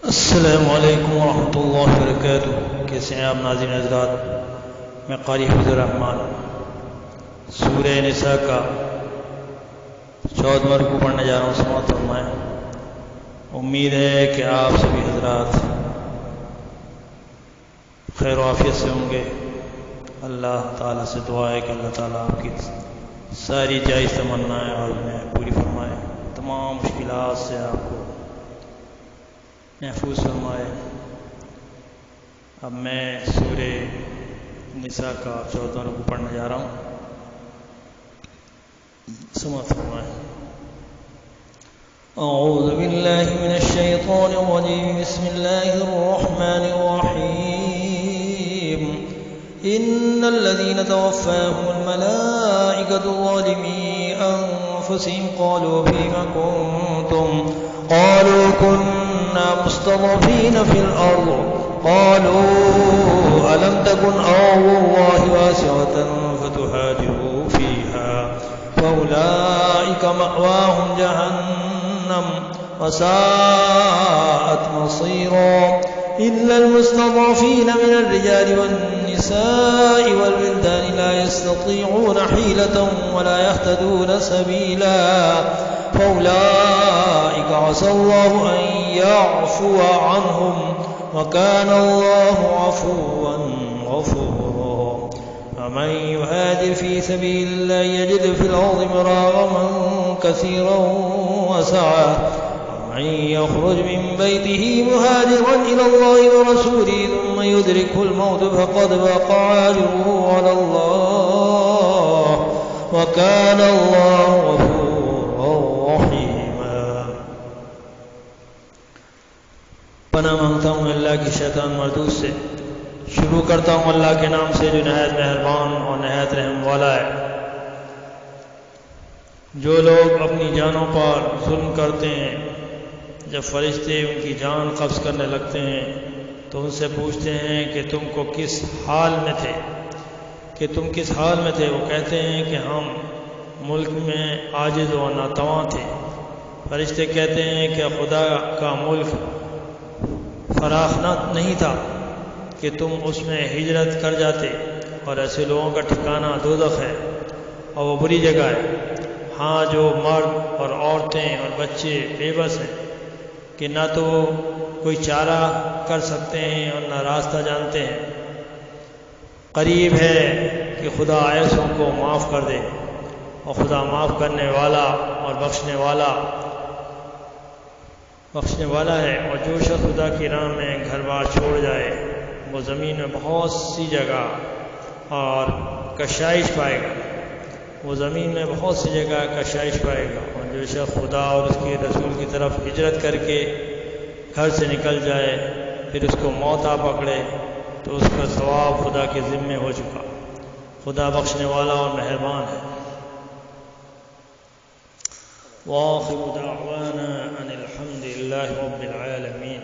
السلام علیکم ورحمۃ اللہ وبرکاتہ۔ کیسے ہیں آپ ناظرین حضرات؟ میں قاری حفظ الرحمان سورہ نساء کا 14واں رکوع پڑھنے جا رہا ہوں، سماعت فرمائیں۔ امید ہے کہ آپ سبھی حضرات خیر و عافیت سے ہوں گے۔ اللہ تعالیٰ سے دعا ہے کہ اللہ تعالیٰ آپ کی ساری جائز تمنائیں اور میں پوری فرمائے، تمام مشکلات سے آپ کو محفوظ فرمائے۔ اب میں سورہ نساء کا 14واں رکوع پڑھنے جا رہا ہوں، سماعت فرمائیں۔ اعوذ باللہ من الشیطان الرجیم، بسم اللہ الرحمن الرحیم۔ ان الذین توفاهم الملائکۃ ظالمی انفسهم قالوا فیم کنتم قالوا كنا مستضعفين في الأرض قالوا ألم تكن أرض الله واسعة فتهاجروا فيها فأولئك مأواهم جهنم وساءت مصيرا إلا المستضعفين من الرجال والنساء والولدان لا يستطيعون حيلة ولا يهتدون سبيلا فأولئك عسى الله أن يعفو عنهم وكان الله عفوا غفورا ومن يهاجر في سبيل الله يجد في الأرض مراغما كثيرا وسعة ومن يخرج من بيته مهاجرا إلى الله ورسوله ثم يدركه الموت فقد وقع أجره على الله وكان الله غفورا رحیما۔ پناہ مانگتا ہوں اللہ کی شیطان مردود سے۔ شروع کرتا ہوں اللہ کے نام سے جو نہایت مہربان اور نہایت رحم والا ہے۔ جو لوگ اپنی جانوں پر ظلم کرتے ہیں، جب فرشتے ان کی جان قبض کرنے لگتے ہیں تو ان سے پوچھتے ہیں کہ تم کو کس حال میں تھے، کہ تم کس حال میں تھے؟ وہ کہتے ہیں کہ ہم ملک میں عاجز و ناتواں تھے۔ فرشتے کہتے ہیں کہ خدا کا ملک فراخ نہیں تھا کہ تم اس میں ہجرت کر جاتے، اور ایسے لوگوں کا ٹھکانہ دوزخ ہے اور وہ بری جگہ ہے۔ ہاں، جو مرد اور عورتیں اور بچے بے بس ہیں کہ نہ تو کوئی چارہ کر سکتے ہیں اور نہ راستہ جانتے ہیں، قریب ہے کہ خدا ایسوں کو معاف کر دے، اور خدا معاف کرنے والا اور بخشنے والا ہے۔ اور جو شخص خدا کی راہ میں گھر بار چھوڑ جائے وہ زمین میں بہت سی جگہ اور کشائش پائے گا، وہ زمین میں بہت سی جگہ کشائش پائے گا۔ اور جو شخص خدا اور اس کے رسول کی طرف ہجرت کر کے گھر سے نکل جائے پھر اس کو موت آ پکڑے تو اس کا ثواب خدا کے ذمے ہو چکا۔ خدا بخشنے والا اور مہربان ہے۔ وآخر دعوانا ان الحمد للہ رب العالمین۔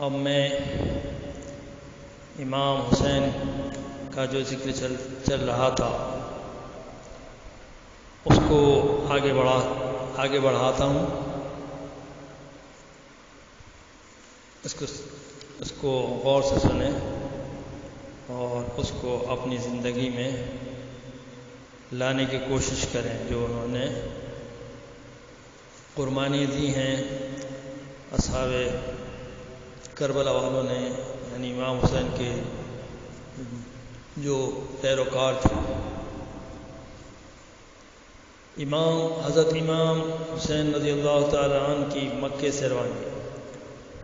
اب میں امام حسین کا جو ذکر چل رہا تھا اس کو آگے بڑھاتا ہوں۔ اس کو غور سے سنیں اور اس کو اپنی زندگی میں لانے کی کوشش کریں، جو انہوں نے قربانی دی ہیں اصحاب کربلا والوں نے، یعنی امام حسین کے جو پیروکار تھے۔ حضرت امام حسین رضی اللہ تعالی عنہ کی مکے سے روانگی،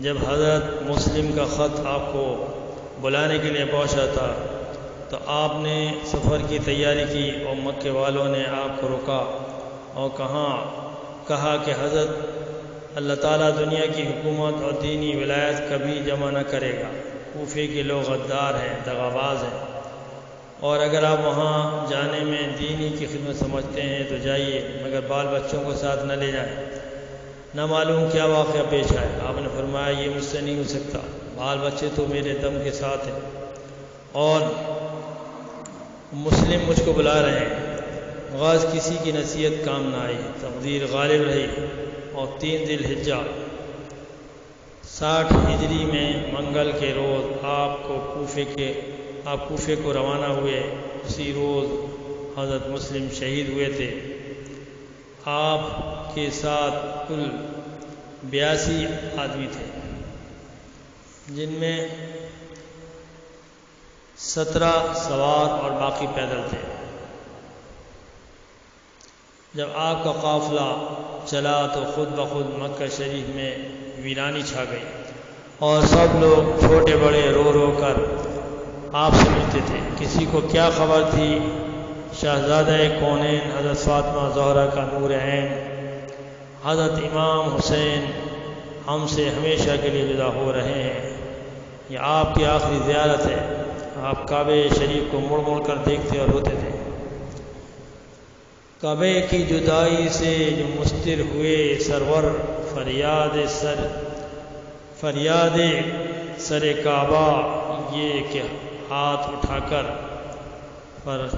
جب حضرت مسلم کا خط آپ کو بلانے کے لیے پہنچا تھا تو آپ نے سفر کی تیاری کی اور مکے والوں نے آپ کو روکا اور کہا کہ حضرت اللہ تعالیٰ دنیا کی حکومت اور دینی ولایت کبھی جمع نہ کرے گا۔ کوفے کے لوگ غدار ہیں، دغاباز ہیں، اور اگر آپ وہاں جانے میں دینی کی خدمت سمجھتے ہیں تو جائیے، مگر بال بچوں کو ساتھ نہ لے جائیں، نہ معلوم کیا واقعہ پیش آئے۔ آپ نے فرمایا یہ مجھ سے نہیں ہو سکتا، بال بچے تو میرے دم کے ساتھ ہیں اور مسلم مجھ کو بلا رہے ہیں۔ غاز کسی کی نصیحت کام نہ آئی، تقدیر غالب رہی اور 3 ذی الحجہ 60 ہجری میں منگل کے روز آپ کوفے کو روانہ ہوئے۔ اسی روز حضرت مسلم شہید ہوئے تھے۔ آپ کے ساتھ کل 82 آدمی تھے، جن میں 17 سوار اور باقی پیدل تھے۔ جب آپ کا قافلہ چلا تو خود بخود مکہ شریف میں ویرانی چھا گئی اور سب لوگ چھوٹے بڑے رو رو کر آپ سے ملتے تھے۔ کسی کو کیا خبر تھی شہزادہ کونین حضرت فاطمہ زہرا کا نور عین حضرت امام حسین ہم سے ہمیشہ کے لیے جدا ہو رہے ہیں، یہ آپ کی آخری زیارت ہے۔ آپ کعبہ شریف کو مڑ مڑ کر دیکھتے اور روتے تھے۔ کعبے کی جدائی سے جو مستر ہوئے سرور، فریاد سر کعبہ یہ کہ ہاتھ اٹھا کر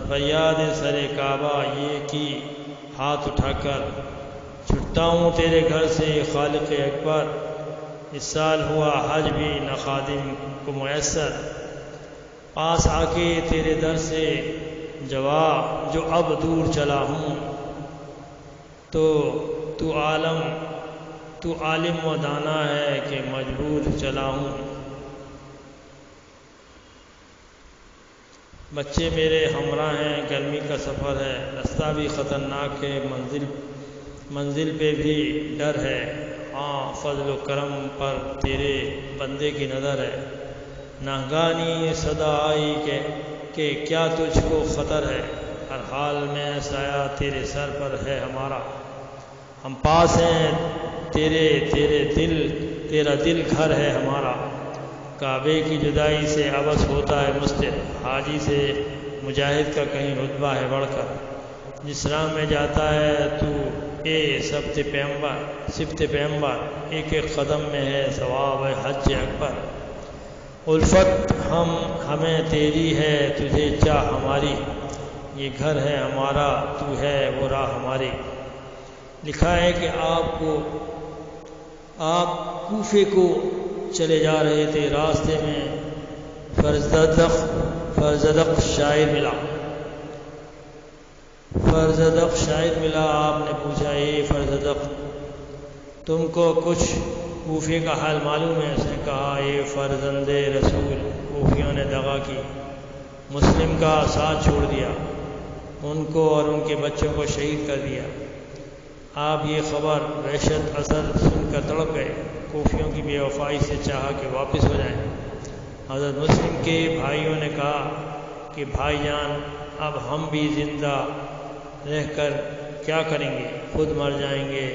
فریاد سر کعبہ یہ کہ ہاتھ اٹھا کر چھٹتا ہوں تیرے گھر سے خالق اکبر، اس سال ہوا حج بھی نہ خادم کو میسر، پاس آ کے تیرے در سے جواب جو اب دور چلا ہوں، تو عالم و دانا ہے کہ مجبور چلا ہوں، بچے میرے ہمراہ ہیں گرمی کا سفر ہے، رستہ بھی خطرناک ہے منزل پہ بھی ڈر ہے، ہاں فضل و کرم پر تیرے بندے کی نظر ہے، ناگانی صدا آئی کہ کیا تجھ کو خطر ہے، ہر حال میں سایہ تیرے سر پر ہے ہمارا، ہم پاس ہیں تیرا دل گھر ہے ہمارا، کعبے کی جدائی سے عبث ہوتا ہے مستر، حاجی سے مجاہد کا کہیں رتبہ ہے بڑھ کر، جس راہ میں جاتا ہے تو اے صفت پیمبر، ایک ایک قدم میں ہے ثواب حج اکبر، الفت ہمیں تیری ہے تجھے چاہ ہماری، یہ گھر ہے ہمارا تو ہے وہ راہ ہماری۔ لکھا ہے کہ آپ کوفے کو چلے جا رہے تھے، راستے میں فرزدق شاعر ملا، آپ نے پوچھا اے فرزدق تم کو کچھ کوفے کا حال معلوم ہے؟ اس نے کہا اے فرزند رسول، کوفیوں نے دغا کی، مسلم کا ساتھ چھوڑ دیا، ان کو اور ان کے بچوں کو شہید کر دیا۔ آپ یہ خبر وحشت اثر سن کر تڑپ گئے، کوفیوں کی بے وفائی سے چاہا کہ واپس ہو جائیں۔ حضرت مسلم کے بھائیوں نے کہا کہ بھائی جان اب ہم بھی زندہ رہ کر کیا کریں گے، خود مر جائیں گے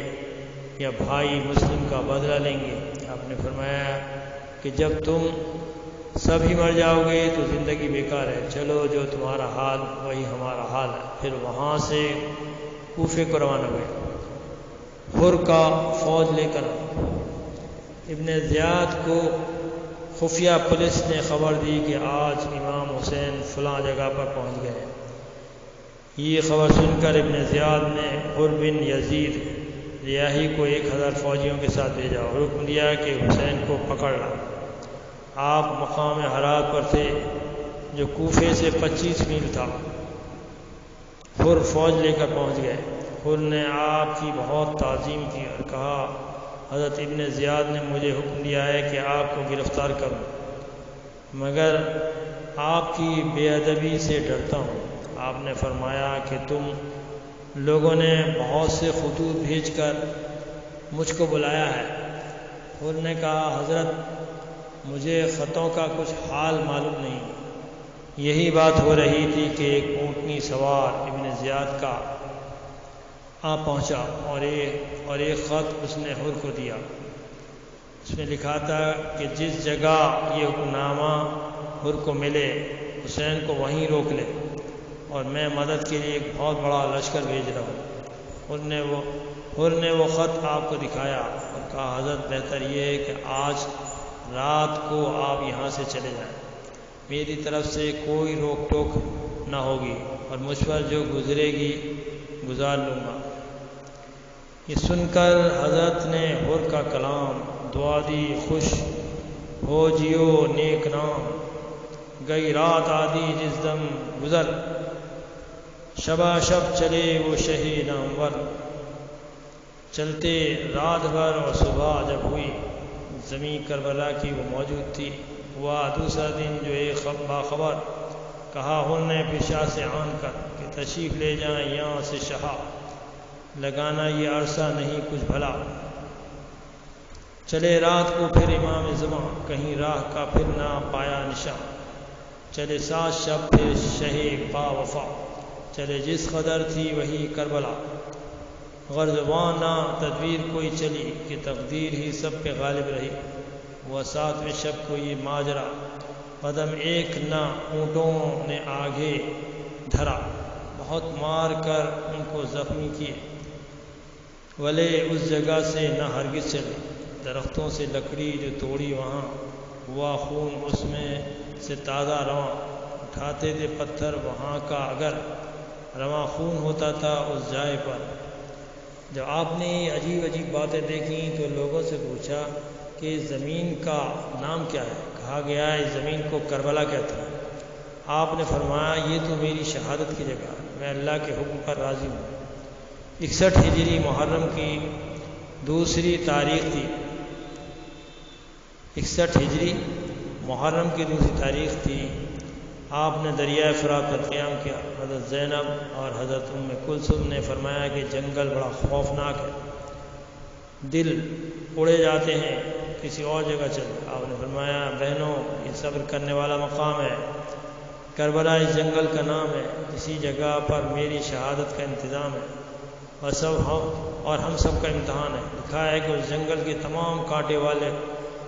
یا بھائی مسلم کا بدلہ لیں گے؟ آپ نے فرمایا کہ جب تم سب ہی مر جاؤ گے تو زندگی بیکار ہے، چلو جو تمہارا حال وہی ہمارا حال ہے۔ پھر وہاں سے کوفے کو روانہ ہوئے، حر کا فوج لے کر۔ ابن زیاد کو خفیہ پولیس نے خبر دی کہ آج امام حسین فلاں جگہ پر پہنچ گئے۔ یہ خبر سن کر ابن زیاد نے حر بن یزید ریاحی کو 1000 فوجیوں کے ساتھ بھیجا اور حکم دیا کہ حسین کو پکڑ لا۔ آپ مقام ہرات پر تھے جو کوفے سے 25 میل تھا۔ حر فوج لے کر پہنچ گئے۔ حر نے آپ کی بہت تعظیم کی اور کہا حضرت ابن زیاد نے مجھے حکم دیا ہے کہ آپ کو گرفتار کروں، مگر آپ کی بے ادبی سے ڈرتا ہوں۔ آپ نے فرمایا کہ تم لوگوں نے بہت سے خطوط بھیج کر مجھ کو بلایا ہے۔ حر نے کہا حضرت مجھے خطوں کا کچھ حال معلوم نہیں، یہی بات ہو رہی تھی کہ ایک اونٹنی سوار ابن زیاد کا آ پہنچا اور ایک خط اس نے حر کو دیا۔ اس میں لکھا تھا کہ جس جگہ یہ حکمنامہ حر کو ملے حسین کو وہیں روک لے، اور میں مدد کے لیے ایک بہت بڑا لشکر بھیج رہا ہوں۔ حر نے وہ خط آپ کو دکھایا اور کہا حضرت بہتر یہ ہے کہ آج رات کو آپ یہاں سے چلے جائیں، میری طرف سے کوئی روک ٹوک نہ ہوگی، اور مجھ پر جو گزرے گی گزار لوں گا۔ یہ سن کر حضرت نے حر کا کلام دعا دی خوش ہو جیو نیک نام، گئی رات آدھی جس دم گزر، شبا شب چلے وہ شہی نامور، چلتے رات بھر اور صبح جب ہوئی، زمین کربلا کی وہ موجود تھی۔ ہوا دوسرا دن جو ایک باخبر، کہا انہوں نے پھر شاہ سے آن کر کہ تشریف لے جائیں یہاں سے شہا، لگانا یہ عرصہ نہیں کچھ بھلا۔ چلے رات کو پھر امام زمان، کہیں راہ کا پھر نہ پایا نشان، چلے 7 شب پھر شہ با وفا، چلے جس قدر تھی وہی کربلا، غرض وہاں نہ تدبیر کوئی چلی کہ تقدیر ہی سب پہ غالب رہی۔ وہ 7ویں شب کو یہ ماجرا، قدم ایک نہ اونٹوں نے آگے دھرا، بہت مار کر ان کو زخمی کیے، ولے اس جگہ سے نہ ہرگز چلے، درختوں سے لکڑی جو توڑی وہاں، ہوا خون اس میں سے تازہ رواں، اٹھاتے تھے پتھر وہاں کا اگر رواں خون ہوتا تھا اس جائے پر۔ جب آپ نے عجیب عجیب باتیں دیکھیں تو لوگوں سے پوچھا کہ زمین کا نام کیا ہے؟ کہا گیا ہے اس زمین کو کربلا کہتے ہیں۔ آپ نے فرمایا یہ تو میری شہادت کی جگہ، میں اللہ کے حکم پر راضی ہوں۔ 61 ہجری محرم کی دوسری تاریخ تھی، 61 ہجری محرم کی دوسری تاریخ تھی۔ آپ نے دریائے فرات پر قیام کیا۔ حضرت زینب اور حضرت ام کلثوم نے فرمایا کہ جنگل بڑا خوفناک ہے، دل اڑے جاتے ہیں، کسی اور جگہ چلے۔ آپ نے فرمایا بہنوں یہ صبر کرنے والا مقام ہے، کربلا اس جنگل کا نام ہے، اسی جگہ پر میری شہادت کا انتظام ہے اور ہم سب کا امتحان ہے۔ لکھا ہے کہ اس جنگل کے تمام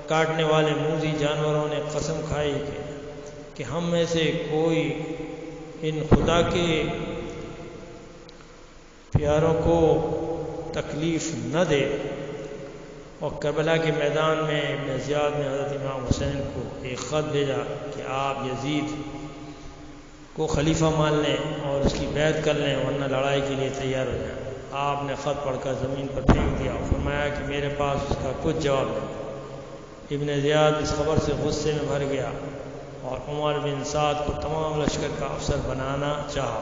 کاٹنے والے موذی جانوروں نے قسم کھائی کہ ہم میں سے کوئی ان خدا کے پیاروں کو تکلیف نہ دے۔ اور کربلا کے میدان میں ابن زیاد نے حضرت امام حسین کو ایک خط بھیجا کہ آپ یزید کو خلیفہ مان لیں اور اس کی بیعت کر لیں ورنہ لڑائی کے لیے تیار ہو جائیں۔ آپ نے خط پڑھ کر زمین پر پھینک دیا اور فرمایا کہ میرے پاس اس کا کچھ جواب نہیں۔ ابن زیاد اس خبر سے غصے میں بھر گیا اور عمر بن سعد کو تمام لشکر کا افسر بنانا چاہا۔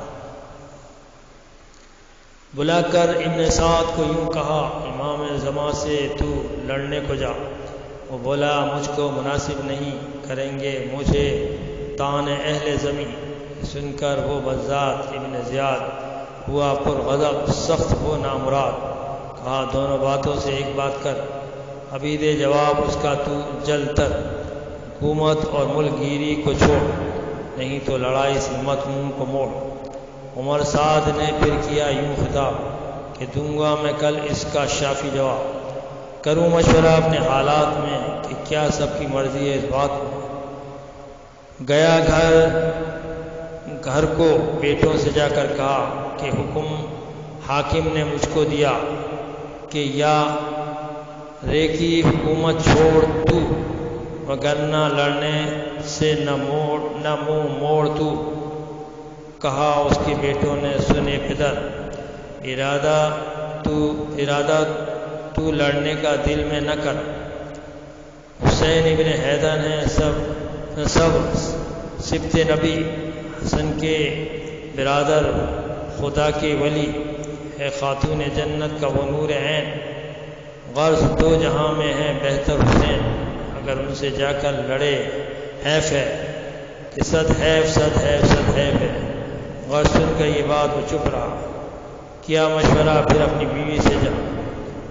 بلا کر ابن سعد کو یوں کہا امام زمان سے تو لڑنے کو جا۔ وہ بولا مجھ کو مناسب نہیں کریں گے مجھے تان اہل زمین۔ سن کر وہ بزاد ابن زیاد ہوا پر غضب، سخت ہو نامراد، کہا دونوں باتوں سے ایک بات کر، ابھی دے جواب اس کا تو جل تر، حکومت اور ملک گیری کو چھوڑ، نہیں تو لڑائی سے مت منہ کو موڑ۔ عمر سعد نے پھر کیا یوں خطاب کہ دوں گا میں کل اس کا شافی جواب، کروں مشورہ اپنے حالات میں کہ کیا سب کی مرضی ہے اس بات میں۔ گیا گھر کو بیٹوں سے جا کر کہا کہ حکم حاکم نے مجھ کو دیا کہ یا ریکی حکومت چھوڑ تو، وگرنہ لڑنے سے نہ منہ موڑ تو۔ کہا اس کے بیٹوں نے سنے پدر، ارادہ تو لڑنے کا دل میں نہ کر، حسین ابن حیدر ہیں سب سبط نبی، حسن کے برادر خدا کے ولی ہے، خاتون جنت کا وہ نور عین، غرض دو جہاں میں ہے بہتر حسین، اگر ان سے جا کر لڑے حیف ہے کہ صد حیف ہے۔ غرض سن کر یہ بات وہ چپ رہا۔ کیا مشورہ پھر اپنی بیوی سے جا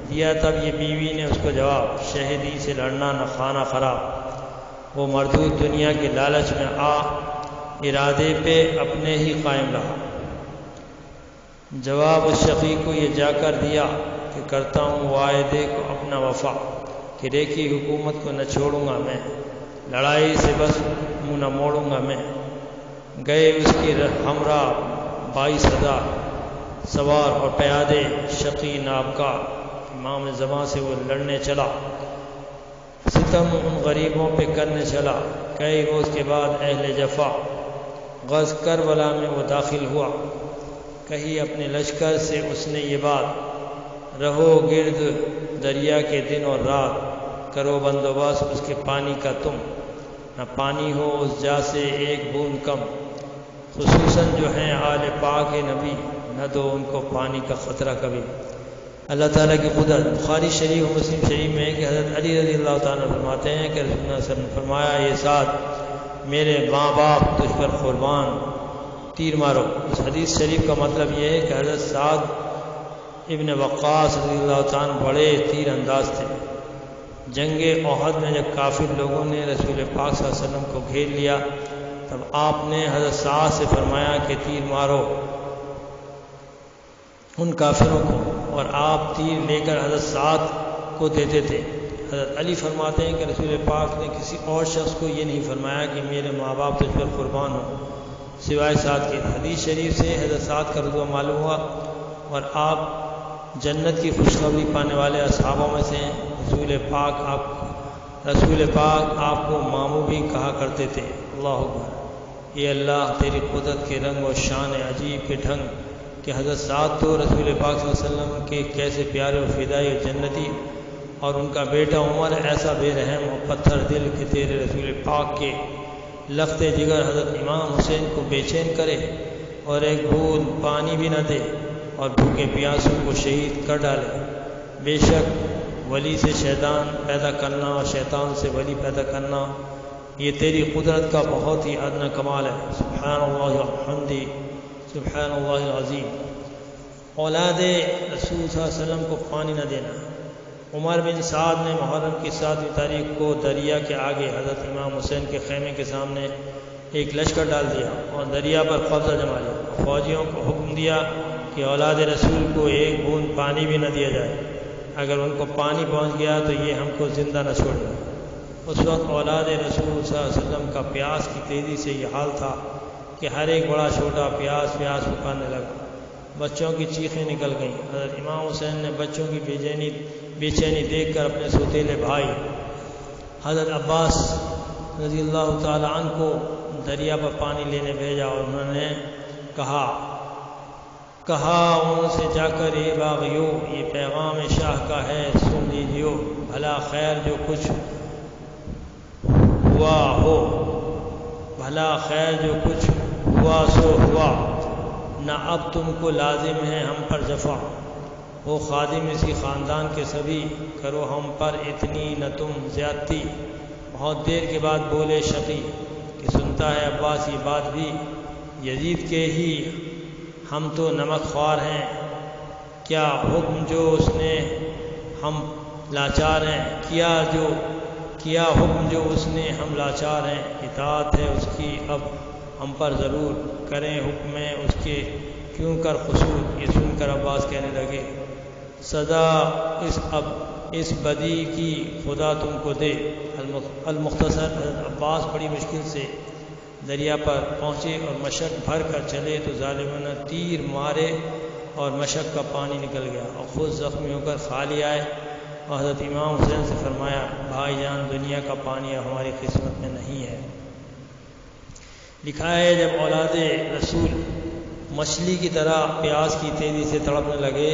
دیا، تب یہ بیوی نے اس کو جواب، شہیدی سے لڑنا نہ خانہ خراب۔ وہ مردود دنیا کے لالچ میں ارادے پہ اپنے ہی قائم رہا۔ جواب اس شقی کو یہ جا کر دیا کہ کرتا ہوں وعدے کو اپنا وفا، کہ ریکی حکومت کو نہ چھوڑوں گا میں، لڑائی سے بس منہ نہ موڑوں گا میں۔ گئے اس کی ہمراہ 22,000 سوار اور پیادے، شقی نابکار امام زمان سے وہ لڑنے چلا، ستم ان غریبوں پہ کرنے چلا۔ کئی روز کے بعد اہل جفا غز کربلا میں وہ داخل ہوا، کہی اپنے لشکر سے اس نے یہ بات، رہو گرد دریا کے دن اور رات، کرو بندوبست اس کے پانی کا تم، نہ پانی ہو اس جا سے ایک بوند کم، خصوصاً جو ہیں آل پاک نبی، نہ دو ان کو پانی کا خطرہ کبھی۔ اللہ تعالیٰ کی قدرت بخاری شریف و مسلم شریف میں ہے کہ حضرت علی رضی اللہ تعالیٰ فرماتے ہیں کہ رسول اللہ صلی اللہ علیہ وسلم نے فرمایا، یہ ساتھ میرے ماں باپ تجھ پر قربان، تیر مارو۔ اس حدیث شریف کا مطلب یہ ہے کہ حضرت سعد ابن وقاص رضی اللہ تعالیٰ بڑے تیر انداز تھے۔ جنگ احد میں جب کافر لوگوں نے رسول پاک صلی اللہ علیہ وسلم کو گھیر لیا، تب آپ نے حضرت سعد سے فرمایا کہ تیر مارو ان کافروں کو، اور آپ تیر لے کر حضرت سعد کو دیتے تھے۔ حضرت علی فرماتے ہیں کہ رسول پاک نے کسی اور شخص کو یہ نہیں فرمایا کہ میرے ماں باپ تجھ پر قربان ہوں سوائے سعد کے۔ حدیث شریف سے حضرت سعد کا رتبہ معلوم ہوا، اور آپ جنت کی خوشخبری پانے والے اصحابوں میں سے ہیں۔ رسول پاک آپ کو ماموں بھی کہا کرتے تھے۔ اللہ اکبر، یہ اللہ تیری قدرت کے رنگ و شان عجیب کے ڈھنگ کہ حضرت سعد تو رسول پاک صلی اللہ علیہ وسلم کے کیسے پیارے و فدائی و جنتی، اور ان کا بیٹا عمر ایسا بے رحم و پتھر دل کہ تیرے رسول پاک کے لخت جگر حضرت امام حسین کو بے چین کرے اور ایک بوند پانی بھی نہ دے اور بھوکے پیاسوں کو شہید کر ڈالے۔ بے شک ولی سے شیطان پیدا کرنا اور شیطان سے ولی پیدا کرنا یہ تیری قدرت کا بہت ہی ادنا کمال ہے۔ سبحان اللہ الحمدی، سبحان اللہ العظیم۔ اولاد رسول صلی اللہ علیہ وسلم کو پانی نہ دینا۔ عمر بن سعد نے محرم کی 7ویں تاریخ کو دریا کے آگے حضرت امام حسین کے خیمے کے سامنے ایک لشکر ڈال دیا اور دریا پر قبضہ جما لیا۔ فوجیوں کو حکم دیا کہ اولاد رسول کو ایک بوند پانی بھی نہ دیا جائے، اگر ان کو پانی پہنچ گیا تو یہ ہم کو زندہ نہ چھوڑ دیں۔ اس وقت اولاد رسول صلی اللہ علیہ وسلم کا پیاس کی تیزی سے یہ حال تھا کہ ہر ایک بڑا چھوٹا پیاس پکارنے لگا۔ بچوں کی چیخیں نکل گئیں۔ حضرت امام حسین نے بچوں کی بے چینی دیکھ کر اپنے سوتیلے بھائی حضرت عباس رضی اللہ تعالی عنہ کو دریا پر پانی لینے بھیجا، اور انہوں نے کہا ان سے جا کر، اے باغیو، یہ پیغام شاہ کا ہے، سن لیجیو، بھلا خیر جو کچھ ہوا ہو، بھلا خیر جو کچھ ہوا سو ہوا، نہ اب تم کو لازم ہے ہم پر جفا، وہ خادم اسی خاندان کے سبھی، کرو ہم پر اتنی نہ تم زیادتی۔ بہت دیر کے بعد بولے شقی کہ سنتا ہے عباس یہ بات بھی، یزید کے ہی ہم تو نمک خوار ہیں، کیا حکم جو اس نے ہم لاچار ہیں، کیا حکم جو اس نے ہم لاچار ہیں، اطاعت ہے اس کی اب ہم پر ضرور، کریں حکم اس کے کیوں کر قصور۔ یہ سن کر عباس کہنے لگے، سزا اس بدی کی خدا تم کو دے۔ المختصر، حضرت عباس بڑی مشکل سے دریا پر پہنچے اور مشک بھر کر چلے تو ظالموں نے تیر مارے اور مشک کا پانی نکل گیا اور خود زخمی ہو کر خالی آئے، اور حضرت امام حسین سے فرمایا، بھائی جان، دنیا کا پانی ہماری قسمت میں نہیں ہے۔ لکھا ہے جب اولاد رسول مچھلی کی طرح پیاس کی تیزی سے تڑپنے لگے،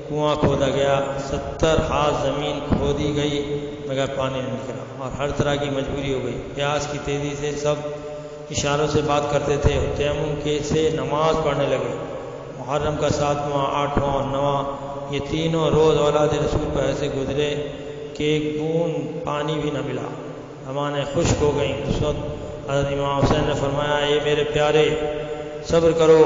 کنواں کھودا گیا، 70 ہاتھ زمین کھودی گئی مگر پانی نہیں نکلا، اور ہر طرح کی مجبوری ہو گئی۔ پیاس کی تیزی سے سب اشاروں سے بات کرتے تھے، تیمم کے سے نماز پڑھنے لگے۔ محرم کا 7واں، 8واں اور 9واں یہ تینوں روز اولاد رسول پر ایسے گزرے کہ ایک بوند پانی بھی نہ ملا، ہمانیں خشک ہو گئیں۔ اس وقت حضرت امام حسین نے فرمایا، اے میرے پیارے، صبر کرو،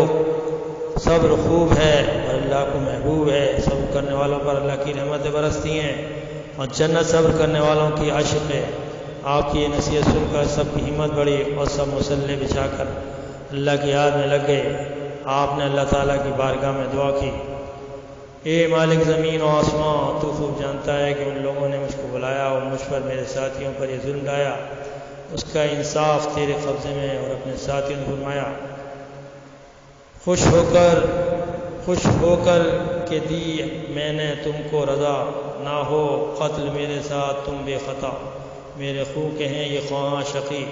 صبر خوب ہے اور اللہ کو محبوب ہے، صبر کرنے والوں پر اللہ کی رحمتیں برستی ہیں اور جنت صبر کرنے والوں کی عاشق ہے۔ آپ کی یہ نصیحت سن کر سب کی ہمت بڑھی اور سب مسلح بچھا کر اللہ کی یاد میں لگ گئے۔ آپ نے اللہ تعالیٰ کی بارگاہ میں دعا کی، اے مالک زمین و آسمان، تو خوب جانتا ہے کہ ان لوگوں نے مجھ کو بلایا اور مجھ پر میرے ساتھیوں پر یہ ظلم ڈھایا، اس کا انصاف تیرے قبضے میں ہے۔ اور اپنے ساتھیوں نے فرمایا، خوش ہو کر کہ دی میں نے تم کو رضا، نہ ہو قتل میرے ساتھ تم بے خطا، میرے خون کے ہیں یہ خواہاں شقی،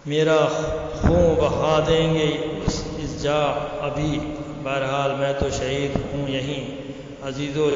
میرا خون بہا دیں گے اس جا ابھی، بہرحال میں تو شہید ہوں یہیں عزیزو